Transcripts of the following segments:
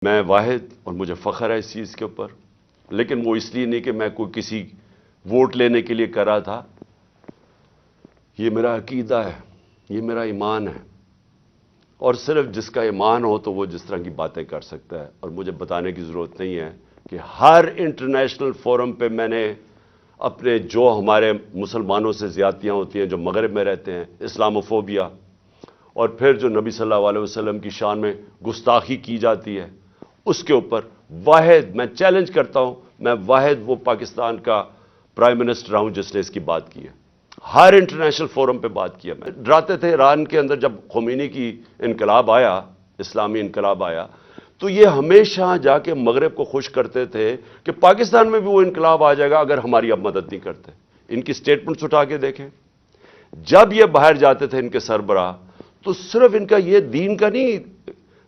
میں واحد اور مجھے فخر ہے اس چیز کے اوپر، لیکن وہ اس لیے نہیں کہ میں کوئی کسی ووٹ لینے کے لیے کر رہا تھا۔ یہ میرا عقیدہ ہے، یہ میرا ایمان ہے، اور صرف جس کا ایمان ہو تو وہ جس طرح کی باتیں کر سکتا ہے۔ اور مجھے بتانے کی ضرورت نہیں ہے کہ ہر انٹرنیشنل فورم پہ میں نے اپنے جو ہمارے مسلمانوں سے زیادتیاں ہوتی ہیں، جو مغرب میں رہتے ہیں، اسلاموفوبیا، اور پھر جو نبی صلی اللہ علیہ وسلم کی شان میں گستاخی کی جاتی ہے، اس کے اوپر واحد میں چیلنج کرتا ہوں، میں واحد وہ پاکستان کا پرائم منسٹر ہوں جس نے اس کی بات کی ہے۔ ہر انٹرنیشنل فورم پہ بات کیا۔ میں ڈراتے تھے ایران کے اندر جب خمینی کی انقلاب آیا، اسلامی انقلاب آیا، تو یہ ہمیشہ جا کے مغرب کو خوش کرتے تھے کہ پاکستان میں بھی وہ انقلاب آ جائے گا اگر ہماری اب مدد نہیں کرتے۔ ان کی سٹیٹمنٹس اٹھا کے دیکھیں، جب یہ باہر جاتے تھے ان کے سربراہ، تو صرف ان کا یہ دین کا نہیں،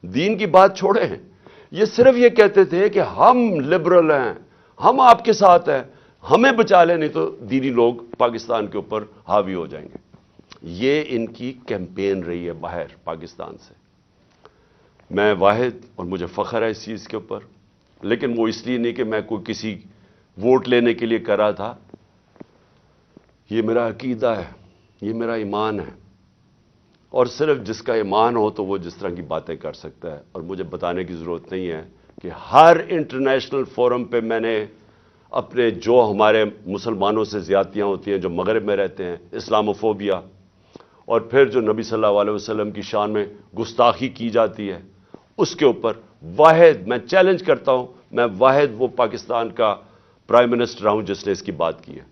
دین کی بات چھوڑیں، یہ صرف یہ کہتے تھے کہ ہم لبرل ہیں، ہم آپ کے ساتھ ہیں، ہمیں بچا لیں، نہیں تو دینی لوگ پاکستان کے اوپر حاوی ہو جائیں گے۔ یہ ان کی کیمپین رہی ہے باہر پاکستان سے۔ میں واحد اور مجھے فخر ہے اس چیز کے اوپر، لیکن وہ اس لیے نہیں کہ میں کوئی کسی ووٹ لینے کے لیے کر رہا تھا۔ یہ میرا عقیدہ ہے، یہ میرا ایمان ہے، اور صرف جس کا ایمان ہو تو وہ جس طرح کی باتیں کر سکتا ہے۔ اور مجھے بتانے کی ضرورت نہیں ہے کہ ہر انٹرنیشنل فورم پہ میں نے اپنے جو ہمارے مسلمانوں سے زیادتیاں ہوتی ہیں، جو مغرب میں رہتے ہیں، اسلاموفوبیا، اور پھر جو نبی صلی اللہ علیہ وسلم کی شان میں گستاخی کی جاتی ہے، اس کے اوپر واحد میں چیلنج کرتا ہوں، میں واحد وہ پاکستان کا پرائم منسٹر ہوں جس نے اس کی بات کی ہے۔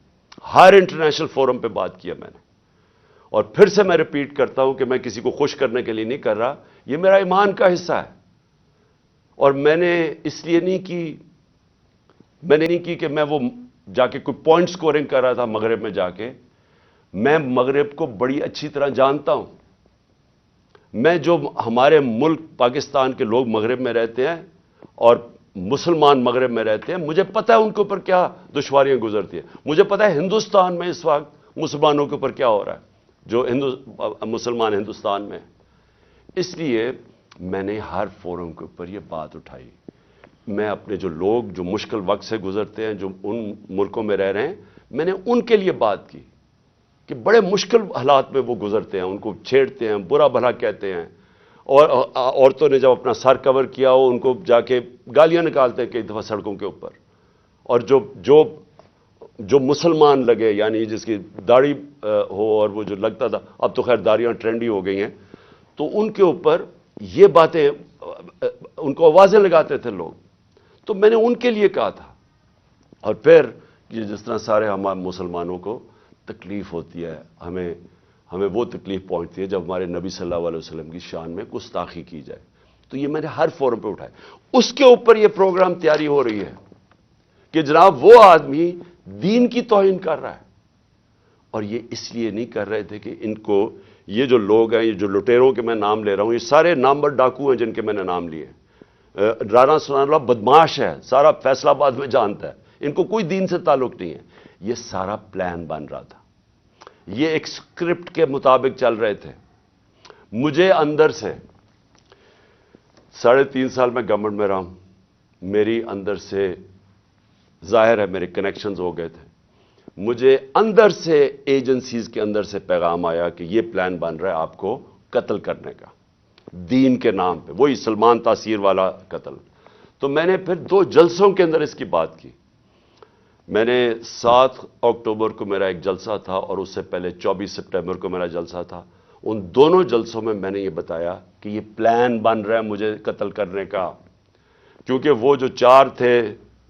ہر انٹرنیشنل فورم پہ بات کیا میں نے، اور پھر سے میں ریپیٹ کرتا ہوں کہ میں کسی کو خوش کرنے کے لیے نہیں کر رہا، یہ میرا ایمان کا حصہ ہے۔ اور میں نے اس لیے نہیں کی کہ میں وہ جا کے کوئی پوائنٹ سکورنگ کر رہا تھا مغرب میں جا کے۔ میں مغرب کو بڑی اچھی طرح جانتا ہوں۔ میں جو ہمارے ملک پاکستان کے لوگ مغرب میں رہتے ہیں اور مسلمان مغرب میں رہتے ہیں، مجھے پتہ ہے ان کے اوپر کیا دشواریاں گزرتی ہیں۔ مجھے پتہ ہے ہندوستان میں اس وقت مسلمانوں کے اوپر کیا ہو رہا ہے، جو مسلمان ہندوستان میں۔ اس لیے میں نے ہر فورم کے اوپر یہ بات اٹھائی۔ میں اپنے جو لوگ جو مشکل وقت سے گزرتے ہیں، جو ان ملکوں میں رہ رہے ہیں، میں نے ان کے لیے بات کی کہ بڑے مشکل حالات میں وہ گزرتے ہیں، ان کو چھیڑتے ہیں، برا بھلا کہتے ہیں، اور عورتوں نے جب اپنا سر کور کیا ہو ان کو جا کے گالیاں نکالتے ہیں کئی دفعہ سڑکوں کے اوپر۔ اور جو مسلمان لگے، یعنی جس کی داڑھی ہو، اور وہ جو لگتا تھا، اب تو خیر داڑیاں ٹرینڈی ہو گئی ہیں، تو ان کے اوپر یہ باتیں ان کو آوازیں لگاتے تھے لوگ۔ تو میں نے ان کے لیے کہا تھا۔ اور پھر یہ جس طرح سارے ہمارے مسلمانوں کو تکلیف ہوتی ہے، ہمیں وہ تکلیف پہنچتی ہے جب ہمارے نبی صلی اللہ علیہ وسلم کی شان میں گستاخی کی جائے، تو یہ میں نے ہر فورم پہ اٹھائے۔ اس کے اوپر یہ پروگرام تیاری ہو رہی ہے کہ جناب وہ آدمی دین کی توہین کر رہا ہے۔ اور یہ اس لیے نہیں کر رہے تھے کہ ان کو یہ جو لوگ ہیں، یہ جو لٹیروں کے میں نام لے رہا ہوں، یہ سارے نامور ڈاکو ہیں جن کے میں نے نام لیے۔ رانا ثناءاللہ بدماش ہے، سارا فیصل آباد میں جانتا ہے، ان کو کوئی دین سے تعلق نہیں ہے۔ یہ سارا پلان بن رہا تھا، یہ ایک اسکرپٹ کے مطابق چل رہے تھے۔ مجھے اندر سے 3.5 سال میں گورنمنٹ میں رہا ہوں، میری اندر سے ظاہر ہے میرے کنیکشنز ہو گئے تھے، مجھے اندر سے ایجنسیز کے اندر سے پیغام آیا کہ یہ پلان بن رہا ہے آپ کو قتل کرنے کا، دین کے نام پہ، وہی سلمان تاثیر والا قتل۔ تو میں نے پھر 2 جلسوں کے اندر اس کی بات کی۔ میں نے 7 اکتوبر کو میرا ایک جلسہ تھا، اور اس سے پہلے 24 سپٹمبر کو میرا جلسہ تھا۔ ان دونوں جلسوں میں نے یہ بتایا کہ یہ پلان بن رہا ہے مجھے قتل کرنے کا، کیونکہ وہ جو 4 تھے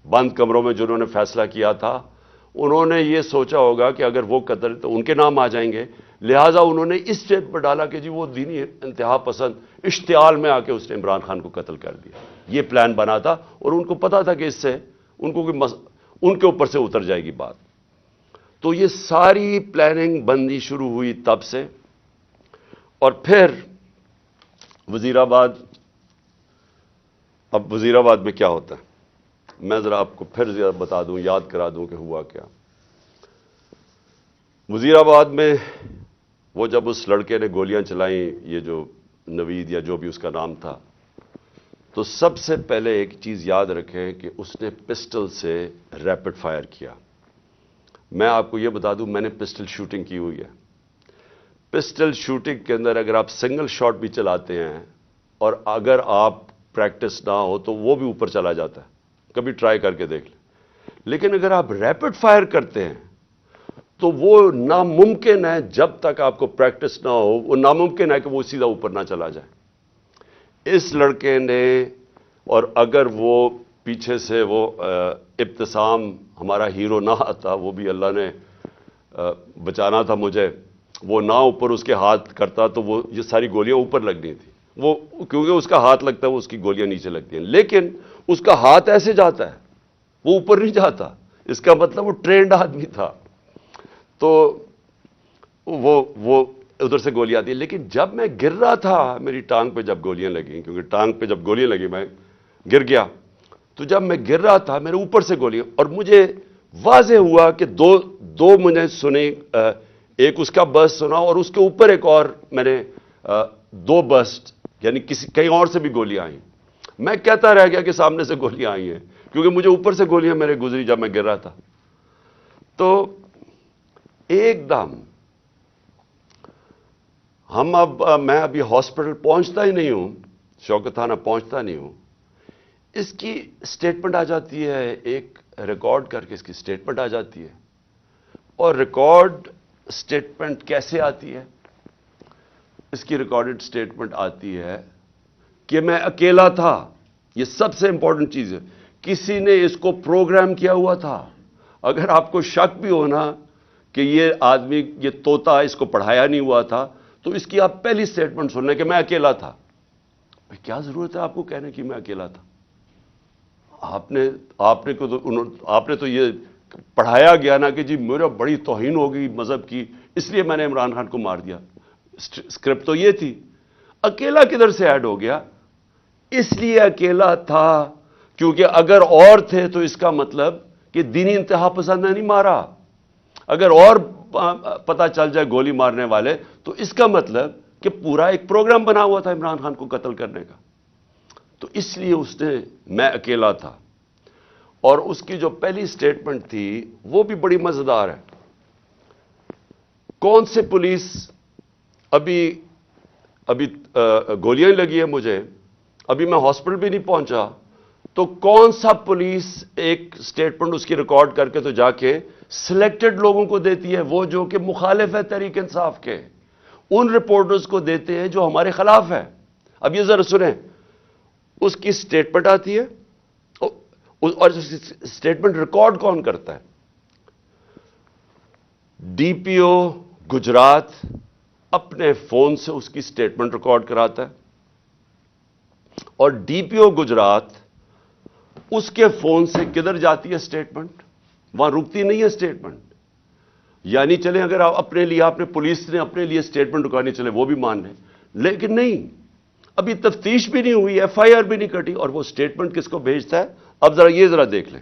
بند کمروں میں جنہوں نے فیصلہ کیا تھا، انہوں نے یہ سوچا ہوگا کہ اگر وہ قتل تو ان کے نام آ جائیں گے، لہٰذا انہوں نے اس اسٹیپ پر ڈالا کہ جی وہ دینی انتہا پسند اشتعال میں آ کے اس نے عمران خان کو قتل کر دیا۔ یہ پلان بنا تھا، اور ان کو پتا تھا کہ اس سے ان کو ان کے اوپر سے اتر جائے گی بات۔ تو یہ ساری پلاننگ بندی شروع ہوئی تب سے۔ اور پھر وزیر آباد، اب وزیر آباد میں کیا ہوتا ہے میں ذرا آپ کو پھر زیادہ بتا دوں، یاد کرا دوں کہ ہوا کیا۔ وزیر آباد میں وہ جب اس لڑکے نے گولیاں چلائیں، یہ جو نوید یا جو بھی اس کا نام تھا، تو سب سے پہلے ایک چیز یاد رکھیں کہ اس نے پسٹل سے ریپڈ فائر کیا. میں آپ کو یہ بتا دوں میں نے پسٹل شوٹنگ کی ہوئی ہے. پسٹل شوٹنگ کے اندر اگر آپ سنگل شاٹ بھی چلاتے ہیں اور اگر آپ پریکٹس نہ ہو تو وہ بھی اوپر چلا جاتا ہے. کبھی ٹرائی کر کے دیکھ لیں. لیکن اگر آپ ریپڈ فائر کرتے ہیں تو وہ ناممکن ہے، جب تک آپ کو پریکٹس نہ ہو وہ ناممکن ہے کہ وہ سیدھا اوپر نہ چلا جائے. اس لڑکے نے، اور اگر وہ پیچھے سے وہ ابتسام ہمارا ہیرو نہ آتا، وہ بھی اللہ نے بچانا تھا مجھے، وہ نہ اوپر اس کے ہاتھ کرتا تو وہ یہ ساری گولیاں اوپر لگنی تھی. وہ کیونکہ اس کا ہاتھ لگتا ہے وہ اس کی گولیاں نیچے لگتی ہیں، لیکن اس کا ہاتھ ایسے جاتا ہے، وہ اوپر نہیں جاتا. اس کا مطلب وہ ٹرینڈ آدمی تھا. تو وہ ادھر سے گولی آتی ہے. لیکن جب میں گر رہا تھا، میری ٹانگ پہ جب گولیاں لگیں، کیونکہ ٹانگ پہ جب گولیاں لگی میں گر گیا، تو جب میں گر رہا تھا میرے اوپر سے گولیاں، اور مجھے واضح ہوا کہ دو مجھے سنے، ایک اس کا برسٹ سنا اور اس کے اوپر ایک اور میں نے دو برسٹ، یعنی کہیں اور سے بھی گولیاں آئیں. میں کہتا رہ گیا کہ سامنے سے گولیاں آئی ہیں، کیونکہ مجھے اوپر سے گولیاں میرے گزری جب میں گر رہا تھا. تو ایک دم میں ابھی ہاسپٹل پہنچتا ہی نہیں ہوں، شوکت تھانہ پہنچتا نہیں ہوں، اس کی سٹیٹمنٹ آ جاتی ہے، ایک ریکارڈ کر کے اس کی سٹیٹمنٹ آ جاتی ہے. اور ریکارڈ سٹیٹمنٹ کیسے آتی ہے؟ اس کی ریکارڈڈ سٹیٹمنٹ آتی ہے کہ میں اکیلا تھا. یہ سب سے امپورٹنٹ چیز ہے. کسی نے اس کو پروگرام کیا ہوا تھا. اگر آپ کو شک بھی ہونا کہ یہ آدمی، یہ طوطا اس کو پڑھایا نہیں ہوا تھا، تو اس کی آپ پہلی سٹیٹمنٹ سن لیں کہ میں اکیلا تھا. کیا ضرورت ہے آپ کو کہنے کی میں اکیلا تھا؟ آپ نے تو یہ پڑھایا گیا نا کہ جی میرا بڑی توہین ہو گئی مذہب کی، اس لیے میں نے عمران خان کو مار دیا. اسکرپٹ تو یہ تھی. اکیلا کدھر سے ایڈ ہو گیا؟ اس لیے اکیلا تھا کیونکہ اگر اور تھے تو اس کا مطلب کہ دینی انتہا پسند نے نہیں مارا. اگر اور پتہ چل جائے گولی مارنے والے تو اس کا مطلب کہ پورا ایک پروگرام بنا ہوا تھا عمران خان کو قتل کرنے کا. تو اس لیے اس نے میں اکیلا تھا. اور اس کی جو پہلی سٹیٹمنٹ تھی وہ بھی بڑی مزیدار ہے. کون سے پولیس، ابھی گولیاں لگی ہیں مجھے، ابھی میں ہاسپٹل بھی نہیں پہنچا، تو کون سا پولیس ایک سٹیٹمنٹ اس کی ریکارڈ کر کے تو جا کے سلیکٹڈ لوگوں کو دیتی ہے، وہ جو کہ مخالف ہے تحریک انصاف کے، ان رپورٹرز کو دیتے ہیں جو ہمارے خلاف ہے. اب یہ ذرا سنیں، اس کی سٹیٹمنٹ آتی ہے اور سٹیٹمنٹ ریکارڈ کون کرتا ہے؟ ڈی پی او گجرات اپنے فون سے اس کی سٹیٹمنٹ ریکارڈ کراتا ہے، اور ڈی پی او گجرات اس کے فون سے کدھر جاتی ہے سٹیٹمنٹ؟ وہاں رکتی نہیں ہے سٹیٹمنٹ. یعنی چلیں اگر اپنے لیے آپ نے پولیس نے اپنے لیے سٹیٹمنٹ رکانی چلے وہ بھی مان لیں، لیکن نہیں، ابھی تفتیش بھی نہیں ہوئی، ایف آئی آر بھی نہیں کٹی، اور وہ سٹیٹمنٹ کس کو بھیجتا ہے؟ اب ذرا دیکھ لیں.